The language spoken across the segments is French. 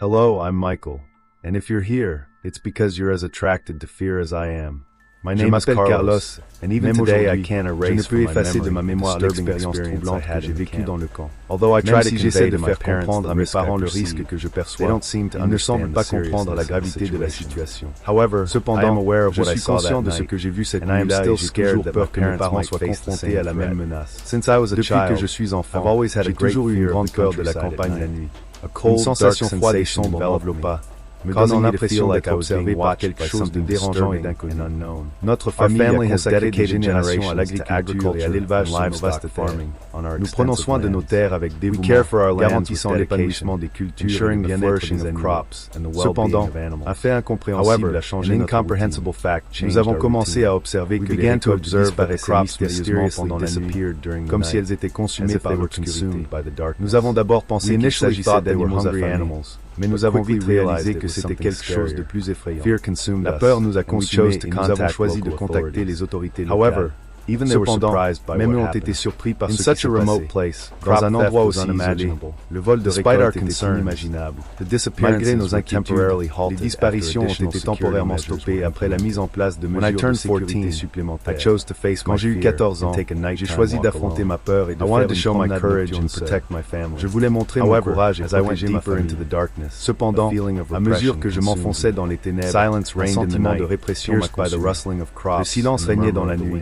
Hello, I'm Michael. And if you're here, it's because you're as attracted to fear as I am. My name is Carlos, and even today I can't erase from my memory de ma mémoire l'expérience troublante que j'ai vécue dans le camp. Although I try to j'essaie de faire comprendre à mes parents le risque que je perçois, ils ne semblent pas comprendre la gravité de la situation. However, cependant, je suis conscient de ce que j'ai vu cette nuit-là et j'ai toujours peur que mes parents soient confrontés à la même menace. Depuis que je suis enfant, j'ai toujours eu une grande peur de la campagne la nuit. Une sensation froide et sombre m'enveloppa, me donnant l'impression d'être observé par quelque chose de dérangeant et d'inconnu. Notre famille a consacré des générations à l'agriculture et à l'élevage sur nos vastes terres. Nous prenons soin de nos terres avec dévouement, garantissant l'épanouissement des cultures et le bien-être des animaux. Cependant, un fait incompréhensible a changé notre routine. Nous avons commencé à observer que les récoltes disparaissaient mystérieusement pendant la nuit, comme si elles étaient consumées par l'obscurité. Nous avons d'abord pensé qu'il s'agissait d'animaux affamés. Mais nous avons vite réalisé que c'était quelque chose de plus effrayant. La peur nous a consumés et nous avons choisi de contacter les autorités locales. Cependant, même ont été surpris par ce qui s'est passé. Dans un endroit aussi isolé, le vol de récoltes était inimaginable. Malgré nos inquiétudes, les disparitions ont été temporairement stoppées après la mise en place de mesures de sécurité supplémentaires. Quand j'ai eu 14 ans, j'ai choisi d'affronter ma peur et de faire une promenade nocturne seul. Je voulais montrer mon courage et protéger ma famille. Cependant, à mesure que je m'enfonçais dans les ténèbres, un sentiment de répression m'a consumé. Le silence régnait dans la nuit,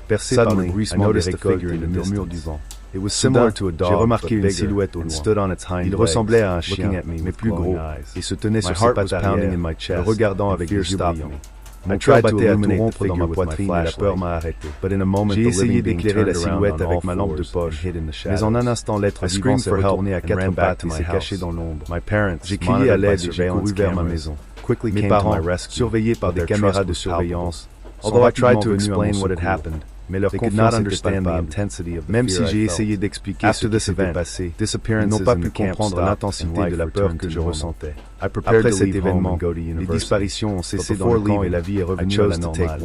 percé par le bruissement des récoltes et le murmure du vent. Soudain, j'ai remarqué une silhouette au loin. Il ressemblait à un chien, mais plus gros, et se tenait sur ses pattes arrière, me regardant avec des yeux brillants. Mon cœur battait à tout rompre dans ma poitrine et la peur m'a arrêté. J'ai essayé d'éclairer la silhouette avec ma lampe de poche, mais en un instant l'être vivant s'est retourné à quatre pattes et s'est caché dans l'ombre. J'ai crié à l'aide et j'ai couru vers ma maison. Mes parents, surveillés par des caméras de surveillance, although I tried to explain what had happened, mais leur confiance n'était pas intensité. Même si j'ai essayé d'expliquer ce qui s'était passé, ils n'ont pas pu comprendre l'intensité de la peur que je ressentais. Après cet événement, les disparitions ont cessé dans le camp et la vie est revenue à la normale.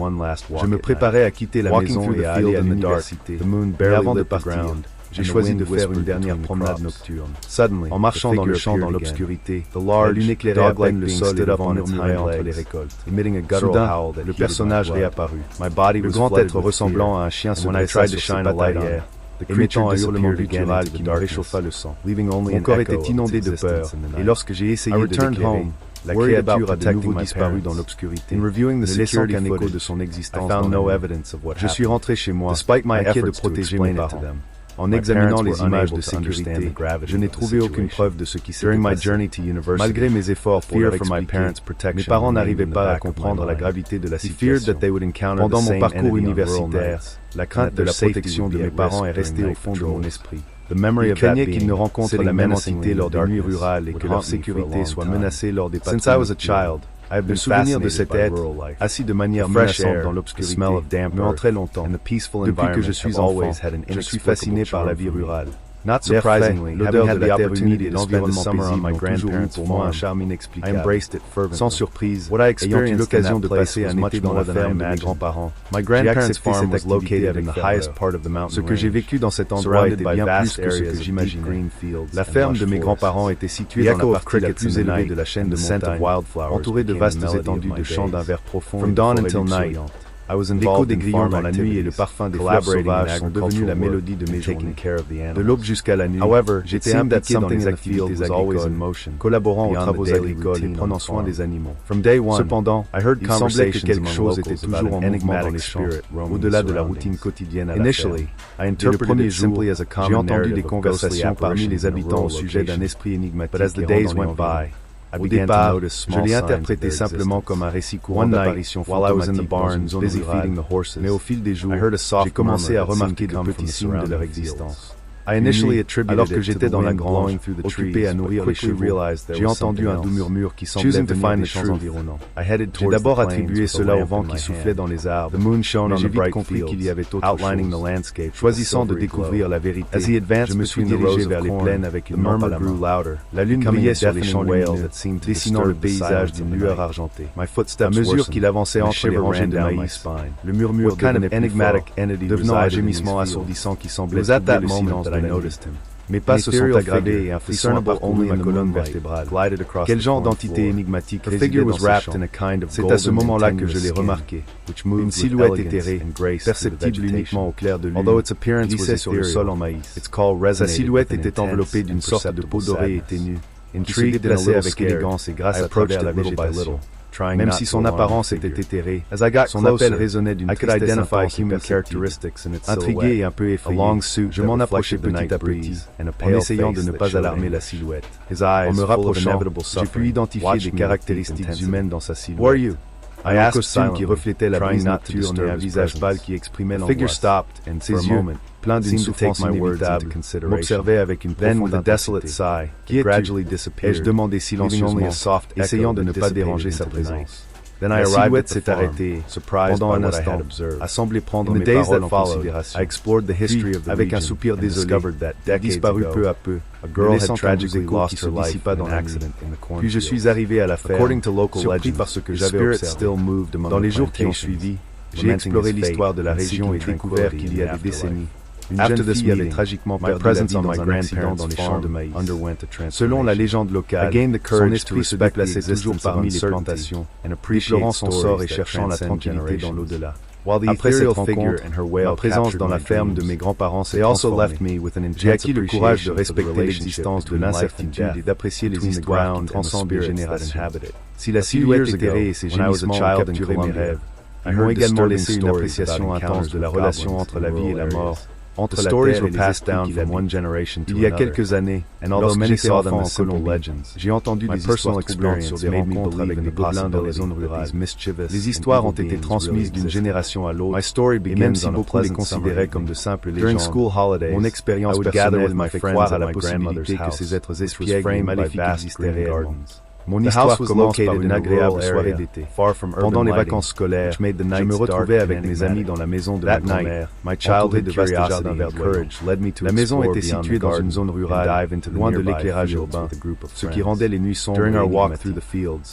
Je me préparais à quitter la maison et à aller à l'université. Mais avant de partir, j'ai choisi de faire une dernière promenade nocturne. En marchant dans le champ dans l'obscurité, la lune éclairait à peine le sol et le vent murmurait entre les récoltes. Soudain, le personnage réapparut. Le grand être ressemblant à un chien se dressa sur ses pattes arrière, émettant un hurlement guttural qui me réchauffa le sang. Mon corps était inondé de peur, et lorsque j'ai essayé de l'éclairer, la créature a de nouveau disparu dans l'obscurité, ne laissant qu'un écho de son existence dans la nuit. Je suis rentré chez moi, inquiet de protéger mes parents. En examinant les images de sécurité, je n'ai trouvé aucune preuve de ce qui s'était passé. Malgré mes efforts pour leur expliquer, mes parents n'arrivaient pas à comprendre la gravité de la situation. Pendant mon parcours universitaire, la crainte de la protection de mes parents est restée au fond de mon esprit. Ils craignaient qu'ils ne rencontrent la même entité lors des nuits rurales et que leur sécurité soit menacée lors des patrouilles. Le souvenir de cet être, assis de manière menaçante dans l'obscurité, me hantrait longtemps. Depuis que je suis enfant, je suis fasciné par la vie rurale. Not surprisingly, l'odeur de la terre humide et l'environnement paisible ont toujours eu pour moi un charme inexplicable. Sans surprise, ayant eu l'occasion de passer un été dans la ferme de mes grands-parents, j'ai accepté cette activité avec ce que j'ai vécu dans cet endroit était bien plus que ce que j'imaginais. La ferme de mes grands-parents était située dans la partie la plus élevée de la chaîne de montagnes, entourée de vastes étendues de champs d'un vert profond et de forêts luxuriantes. L'écho des grillons dans la nuit et le parfum des fleurs sauvages sont devenus la mélodie de mes journées. De l'aube jusqu'à la nuit, j'étais impliqué dans les activités agricoles, collaborant aux travaux agricoles et prenant soin des animaux. Cependant, il semblait que quelque chose était toujours en mouvement dans les champs, au-delà de la routine quotidienne à la ferme. Et le premier jour, j'ai entendu des conversations parmi les habitants au sujet d'un esprit énigmatique errant dans les environs. Au départ, je l'ai interprété simplement comme un récit courant d'apparition fantomatique dans une zone rurale, mais au fil des jours, j'ai commencé à remarquer de petits signes de leur existence. Alors que j'étais dans la grange, occupé à nourrir les chevaux, j'ai entendu un doux murmure qui semblait venir des champs environnants. J'ai d'abord attribué cela au vent qui soufflait dans les arbres, mais j'ai vite compris qu'il y avait autre chose. Choisissant de découvrir la vérité, je me suis dirigé vers les plaines avec une lampe à la main. La lune brillait sur les champs lumineux, dessinant le paysage d'une lueur argentée. À mesure qu'il avançait entre les rangées de maïs, le murmure devenait plus fort, devenant un gémissement assourdissant qui semblait troubler le silence de la nuit. Mes pas se sont aggravés et un frisson a parcouru ma colonne vertébrale. Quel genre d'entité énigmatique résidait dans ce champ? C'est à ce moment-là que je l'ai remarqué. Une silhouette éthérée, perceptible uniquement au clair de lune, glissait sur le sol en maïs. Sa silhouette était enveloppée d'une sorte de peau dorée et ténue, qui se déplaçait avec élégance et grâce à travers la végétation. Même si son apparence était éthérée, son appel résonnait d'une tristesse intense et perceptible. Intrigué et un peu effrayé, je m'en approchai petit à petit, en essayant de ne pas alarmer la silhouette. En me rapprochant, j'ai pu identifier des caractéristiques humaines dans sa silhouette. Un costume qui reflétait la brise nocturne et un visage pâle qui exprimait l'angoisse. Ses yeux, pleins d'une souffrance inévitable, m'observaient avec une profonde intensité. Qui es-tu? Ai-je demandé silencieusement, essayant de ne pas déranger sa présence. La silhouette s'est arrêtée, pendant un instant, a semblé prendre mes paroles en considération. Puis, avec un soupir désolé, elle disparut peu à peu, laissant un doux écho qui se dissipa dans la nuit. Puis je suis arrivé à la ferme, surpris par ce que j'avais observé. Dans les jours qui ont suivi, j'ai exploré l'histoire de la région et découvert qu'il y a des décennies, une jeune fille avait tragiquement perdu la vie dans un accident dans les champs de maïs. Selon la légende locale, son esprit se déplaçait toujours parmi les plantations, déplorant son sort et cherchant la tranquillité dans l'au-delà. Après cette rencontre, ma présence dans la ferme de mes grands-parents s'est transformée. J'ai acquis le courage de respecter l'existence de l'incertitude et d'apprécier les histoires qui transcendent les générations. Si la silhouette éthérée et ses gémissements ont capturé mes rêves, ils m'ont également laissé une appréciation intense de la relation entre la vie et la mort, entre la terre et les esprits qui l'habitent. Il y a quelques années, lorsque j'étais enfant en Colombie, j'ai entendu des histoires troublantes sur des rencontres avec des gobelins dans les zones rurales. Les histoires ont été transmises d'une génération à l'autre, et même si beaucoup les considéraient comme de simples légendes, mon expérience personnelle m'a fait croire à la possibilité que ces êtres espiègles et maléfiques existaient réellement. Mon histoire commence par une agréable soirée d'été. Pendant les vacances scolaires, je me retrouvais avec mes amis dans la maison de ma grand-mère, entouré de vastes jardins verdants. La maison était située dans une zone rurale, loin de l'éclairage urbain, ce qui rendait les nuits sombres et énigmatiques.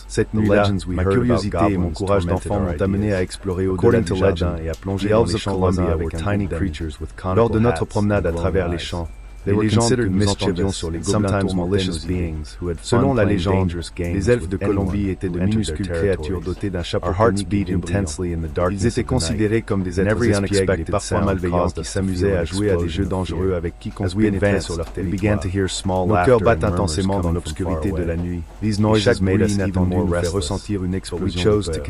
Cette nuit-là, ma curiosité et mon courage d'enfant m'ont amené à explorer au-delà du jardin et à plonger dans les champs voisins avec un groupe d'amis. Lors de notre promenade à travers les champs, les légendes que nous entendions sur les gobelins malicious beings. Selon la légende, les elfes de Colombie étaient de minuscules créatures dotées d'un chapeau conique et brillant. Ils étaient considérés comme des êtres espiègles et parfois malveillants qui s'amusaient à jouer à des jeux dangereux avec quiconque pénétrait sur leur territoire. Nos cœurs battent intensément dans l'obscurité de la nuit. Et chaque bruit inattendu nous fait ressentir une explosion de peur.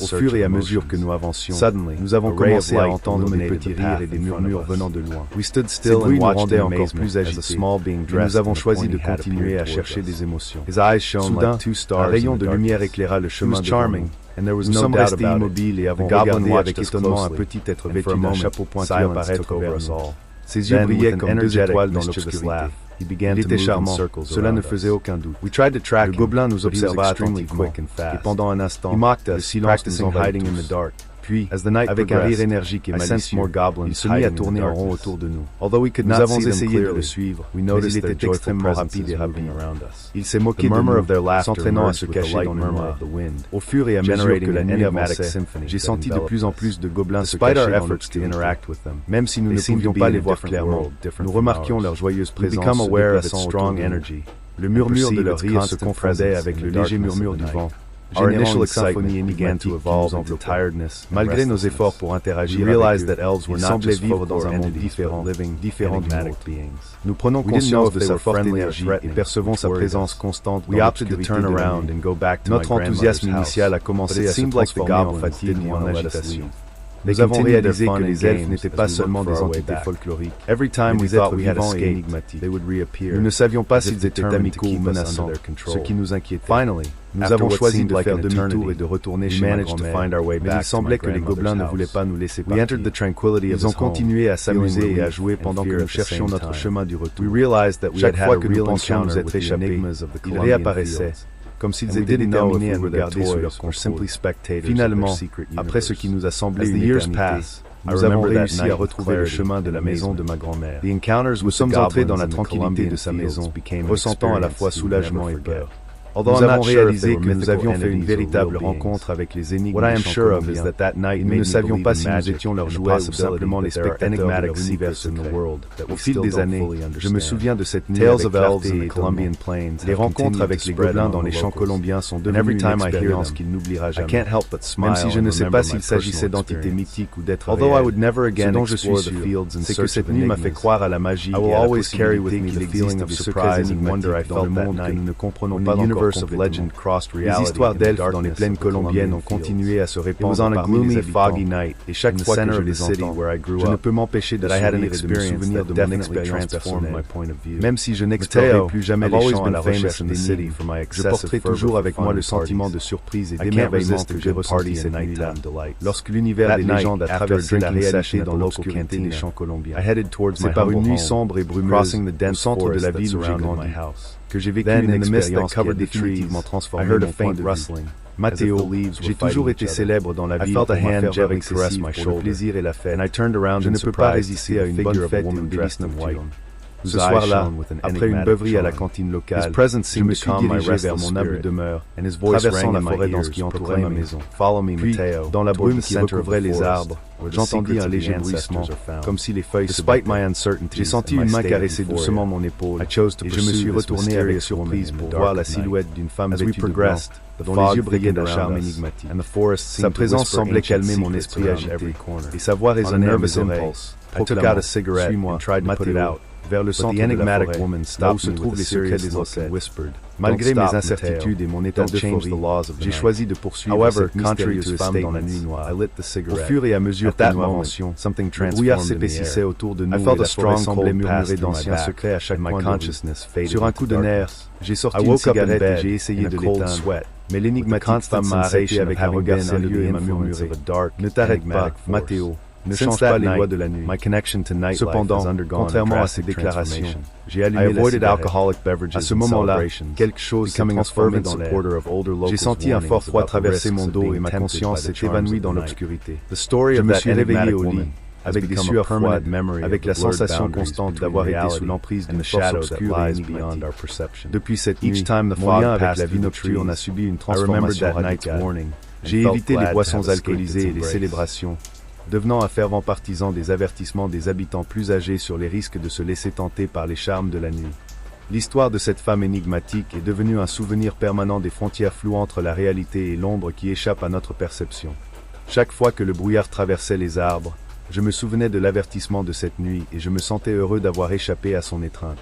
Au fur et à mesure que nous avancions, nous avons commencé à entendre des petits rires et des murmures venant de loin. Ces bruits nous rendaient encore plus agités, et nous avons choisi de continuer à chercher des émotions. Soudain, un rayon de lumière éclaira le chemin devant nous. Nous sommes restés immobiles et avons regardé avec étonnement un petit être vêtu d'un chapeau pointu apparaître vers nous. Ses yeux brillaient comme deux étoiles dans l'obscurité. Il était charmant, cela ne faisait aucun doute. Le gobelin nous observa attentivement, et pendant un instant, le silence nous envahit. Puis, avec un rire énergique et malicieux, il se mit à tourner en rond autour de nous. Nous avons essayé de le suivre, mais il était extrêmement rapide et rapide. Il s'est moqué de nous, s'entraînant à se cacher dans le noir. Au fur et à mesure que la nuit avançait, j'ai senti de plus en plus de gobelins se cacher dans l'obscurité. Même si nous ne pouvions pas les voir clairement, nous remarquions leur joyeuse présence se déplaçant autour de nous. Le murmure de leur rire se confondait avec le léger murmure du vent, générant une symphonie énigmatique qui nous enveloppait. Malgré nos efforts pour interagir avec eux, ils semblaient vivre dans un monde différent du nôtre. Nous prenons conscience de sa forte énergie et percevons sa présence constante dans l'obscurité de la nuit. Notre enthousiasme initial a commencé à se transformer en fatigue et en agitation. Nous avons réalisé que les elfes n'étaient pas seulement des entités folkloriques, mais des êtres vivants et énigmatiques. Nous ne savions pas s'ils étaient amicaux ou menaçants, ce qui nous inquiétait. Nous avons choisi de faire demi-tour et de retourner chez ma grand-mère, mais il semblait que les gobelins ne voulaient pas nous laisser partir. Ils ont continué à s'amuser et à jouer pendant que nous cherchions notre chemin du retour. Chaque fois que nous pensions nous être échappés, ils réapparaissaient, comme s'ils étaient déterminés à nous garder sous leur contrôle. Finalement, après ce qui nous a semblé une éternité, nous avons réussi à retrouver le chemin de la maison de ma grand-mère. Nous sommes entrés dans la tranquillité de sa maison, ressentant à la fois soulagement et peur. Nous avons réalisé que nous avions fait une véritable rencontre avec les énigmes. What I am sure of is that night nous ne savions pas si nous étions leurs jouets ou simplement les spectateurs de leur univers secret. Au fil des années, je me souviens de cette nuit avec clarté et Colombian Plains. Les rencontres avec les gobelins dans les champs colombiens sont devenues une expérience qu'il n'oubliera jamais. Même si je ne sais pas s'il s'agissait d'entités mythiques ou d'êtres réels, ce dont je suis sûr, c'est que cette nuit m'a fait croire à la magie et à la possibilité qu'il existe de secrets énigmatiques dans le monde que nous ne comprenons pas encore complètement. Les histoires d'elfes dans les plaines colombiennes ont continué à se répandre parmi les habitants, et chaque fois que je les entends, je ne peux m'empêcher de sourire et de me souvenir de mon expérience personnelle. Même si je n'explorerai plus jamais les champs à la recherche d'énigmes, je porterai toujours avec moi le sentiment de surprise et d'émerveillement que j'ai ressenti cette nuit-là, lorsque l'univers des légendes a traversé la réalité dans l'obscurité des champs colombiens. C'est par une nuit sombre et brumeuse au centre de la ville où j'ai grandi que j'ai vécu une expérience qui a définitivement transformé mon point de vue. Mateo, j'ai toujours été célèbre dans la ville pour ma ferveur excessive pour le plaisir et la fête. Je ne peux pas résister à une bonne fête et une délice nocturne. Ce soir-là, après une beuverie à la cantine locale, je me suis dirigé vers mon humble demeure, traversant la forêt dense qui entourait ma maison. Puis, dans la brume qui recouvrait les arbres, j'entendis un léger bruissement, comme si les feuilles se battaient. J'ai senti une main caresser doucement mon épaule, et je me suis retourné avec surprise pour voir la silhouette d'une femme vêtue de blanc, dont les yeux brillaient d'un charme énigmatique. Sa présence semblait calmer mon esprit agité, et sa voix résonnait à mes oreilles. I took out a cigarette and tried to put it out. Vers le centre de la forêt, là où se trouvent les secrets des ancêtres. Malgré mes incertitudes et mon état d'euphorie, j'ai choisi de poursuivre cette mystérieuse femme dans la nuit noire. Au fur et à mesure que nous avancions, le brouillard s'épaississait autour de nous et la forêt semblait murmurer d'anciens secrets à chaque coin de rue. Sur un coup de nerf, j'ai sorti une cigarette et j'ai essayé de l'éteindre. Mais l'énigmatique femme m'a arrêté avec un regard sérieux et m'a murmuré « Ne t'arrête pas, Mateo. Ne change pas les lois de la nuit. Cependant, contrairement à ces déclarations, j'ai allumé la cigarette. À ce moment-là, quelque chose s'est transformé dans l'air. J'ai senti un fort froid traverser mon dos et ma conscience s'est évanouie dans l'obscurité. Je me suis réveillé au lit, avec des sueurs froides, avec la sensation constante d'avoir été sous l'emprise d'une force obscure et énigmatique. Depuis cette nuit, mon lien avec la vie nocturne a subi une transformation radicale. J'ai évité les boissons alcoolisées et les célébrations, devenant un fervent partisan des avertissements des habitants plus âgés sur les risques de se laisser tenter par les charmes de la nuit. L'histoire de cette femme énigmatique est devenue un souvenir permanent des frontières floues entre la réalité et l'ombre qui échappe à notre perception. Chaque fois que le brouillard traversait les arbres, je me souvenais de l'avertissement de cette nuit et je me sentais heureux d'avoir échappé à son étreinte.